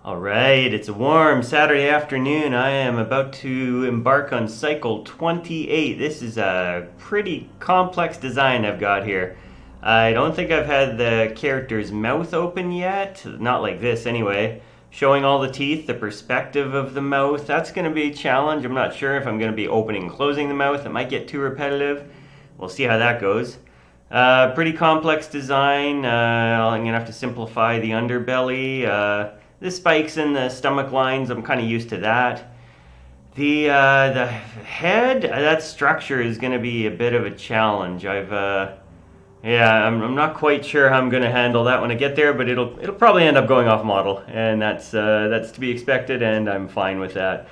All right, it's a warm Saturday afternoon. I am about to embark on cycle 28. This is a pretty complex design I've got here. I don't think I've had the character's mouth open yet, not like this anyway. Showing all the teeth, the perspective of the mouth, that's going to be a challenge. I'm not sure if I'm going to be opening and closing the mouth. It might get too repetitive. We'll see how that goes. Pretty complex design. I'm going to have to simplify the underbelly. The spikes in the stomach lines, I'm kind of used to that. The head, that structure is going to be a bit of a challenge. I'm not quite sure how I'm going to handle that when I get there, but it'll probably end up going off model, and that's to be expected, and I'm fine with that.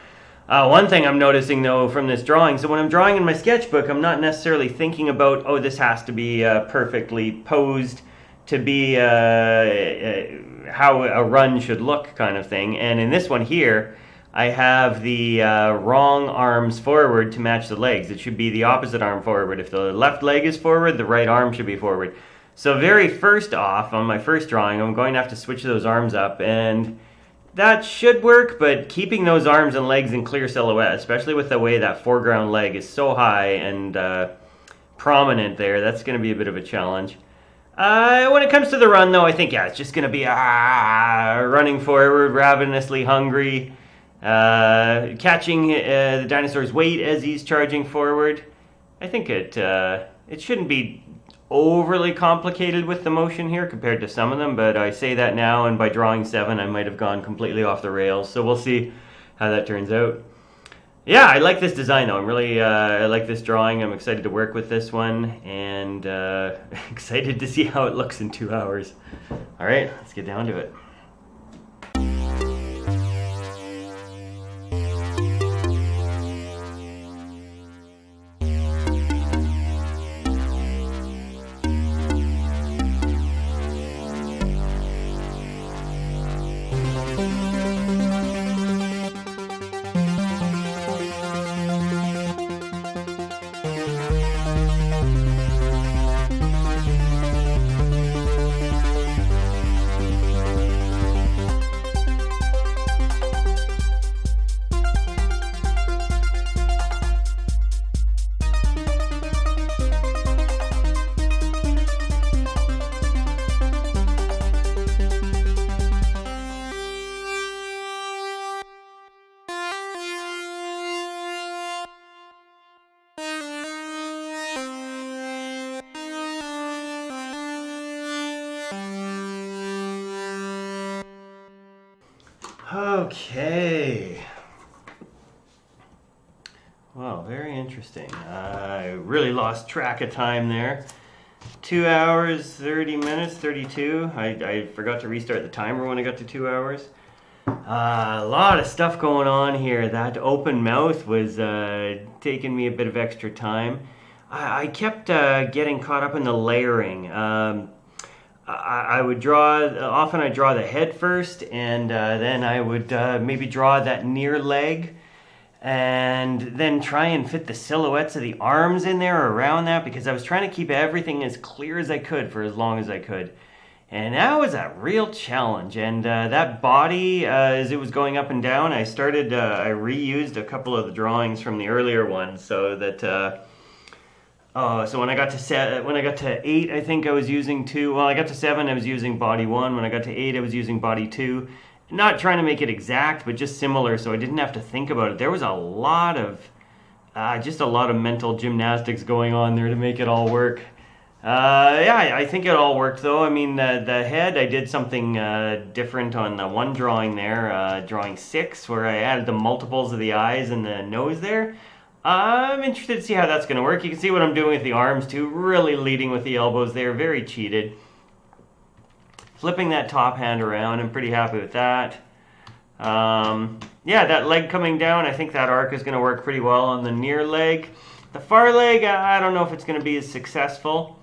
One thing I'm noticing though from this drawing, so when I'm drawing in my sketchbook, I'm not necessarily thinking about, oh, this has to be perfectly posed to be how a run should look kind of thing. And in this one here, I have the wrong arms forward to match the legs. It should be the opposite arm forward. If the left leg is forward, the right arm should be forward. So very first off, on my first drawing, I'm going to have to switch those arms up, and that should work, but keeping those arms and legs in clear silhouette, especially with the way that foreground leg is so high and prominent there, that's going to be a bit of a challenge. When it comes to the run, though, I think, it's just going to be running forward, ravenously hungry, catching the dinosaur's weight as he's charging forward. I think it shouldn't be overly complicated with the motion here compared to some of them, but I say that now, and by drawing 7, I might have gone completely off the rails, so we'll see how that turns out. Yeah, I like this design though. I like this drawing. I'm excited to work with this one, and excited to see how it looks in 2 hours. All right, let's get down to it. Okay. Well, very interesting. I really lost track of time there. 2 hours, 30 minutes, 32. I forgot to restart the timer when I got to 2 hours. A lot of stuff going on here. That open mouth was taking me a bit of extra time. I kept getting caught up in the layering. I would draw, often I draw the head first, and then I would maybe draw that near leg, and then try and fit the silhouettes of the arms in there around that, because I was trying to keep everything as clear as I could for as long as I could. And that was a real challenge. And that body, as it was going up and down, I reused a couple of the drawings from the earlier ones, so that so when I got to 8, I think I was using 2. Well, I got to 7, I was using body 1. When I got to 8, I was using body 2. Not trying to make it exact, but just similar, so I didn't have to think about it. There was a lot of mental gymnastics going on there to make it all work. I think it all worked though. I mean, the head, I did something different on the one drawing there, drawing 6, where I added the multiples of the eyes and the nose there. I'm interested to see how that's going to work. You can see what I'm doing with the arms too, really leading with the elbows there, very cheated. Flipping that top hand around, I'm pretty happy with that. That leg coming down, I think that arc is going to work pretty well on the near leg. The far leg, I don't know if it's going to be as successful.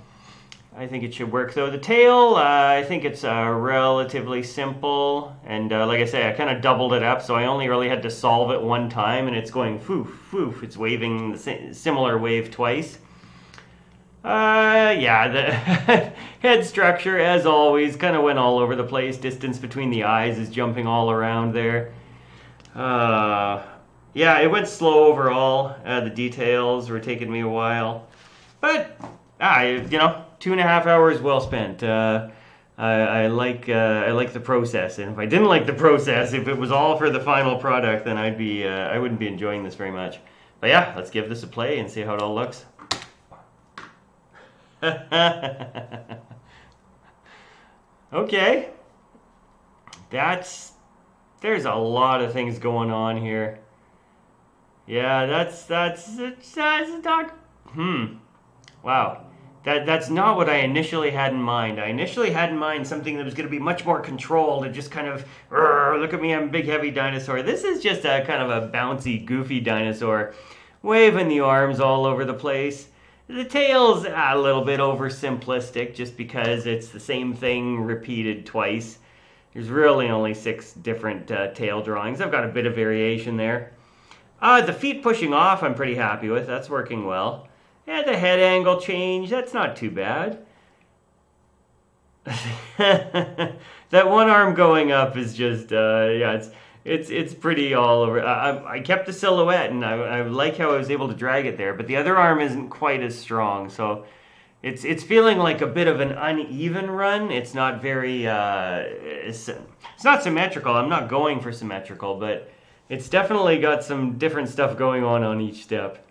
I think it should work though. The tail, I think it's relatively simple, and like I say, I kind of doubled it up, so I only really had to solve it one time, and it's going foof, foof. It's waving the similar wave twice. Yeah, the head structure, as always, kind of went all over the place. Distance between the eyes is jumping all around there. Yeah, it went slow overall. The details were taking me a while. But, 2.5 hours well spent. I like the process, and if I didn't like the process, if it was all for the final product, then I wouldn't be enjoying this very much. But yeah, let's give this a play and see how it all looks. Okay, there's a lot of things going on here. Yeah, that's not. Wow. That's not what I initially had in mind. I initially had in mind something that was going to be much more controlled and just kind of, look at me, I'm a big heavy dinosaur. This is just a kind of a bouncy, goofy dinosaur, waving the arms all over the place. The tail's a little bit oversimplistic just because it's the same thing repeated twice. There's really only 6 different tail drawings. I've got a bit of variation there. The feet pushing off I'm pretty happy with. That's working well. Yeah, the head angle change, that's not too bad. That one arm going up is just, it's pretty all over. I kept the silhouette, and I like how I was able to drag it there, but the other arm isn't quite as strong, so it's feeling like a bit of an uneven run. It's not very, it's not symmetrical. I'm not going for symmetrical, but it's definitely got some different stuff going on each step.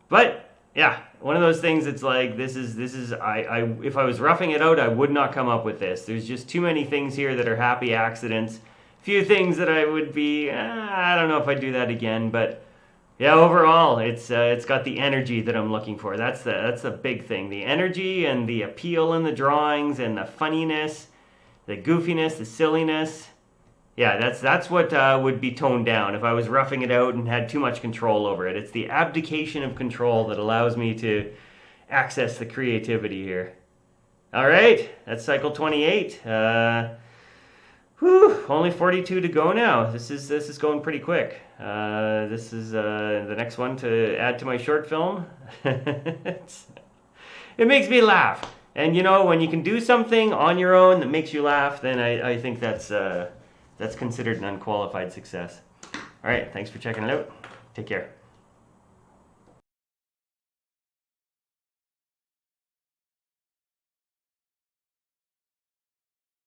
But yeah, one of those things. It's like this is if I was roughing it out, I would not come up with this. There's just too many things here that are happy accidents. Few things that I would be. I don't know if I'd do that again, but yeah, overall, it's got the energy that I'm looking for. That's the big thing. The energy and the appeal in the drawings and the funniness, the goofiness, the silliness. Yeah, that's what would be toned down if I was roughing it out and had too much control over it. It's the abdication of control that allows me to access the creativity here. All right, that's cycle 28. Only 42 to go now. This is going pretty quick. This is the next one to add to my short film. It makes me laugh. And when you can do something on your own that makes you laugh, then I think that's considered an unqualified success. All right, thanks for checking it out. Take care.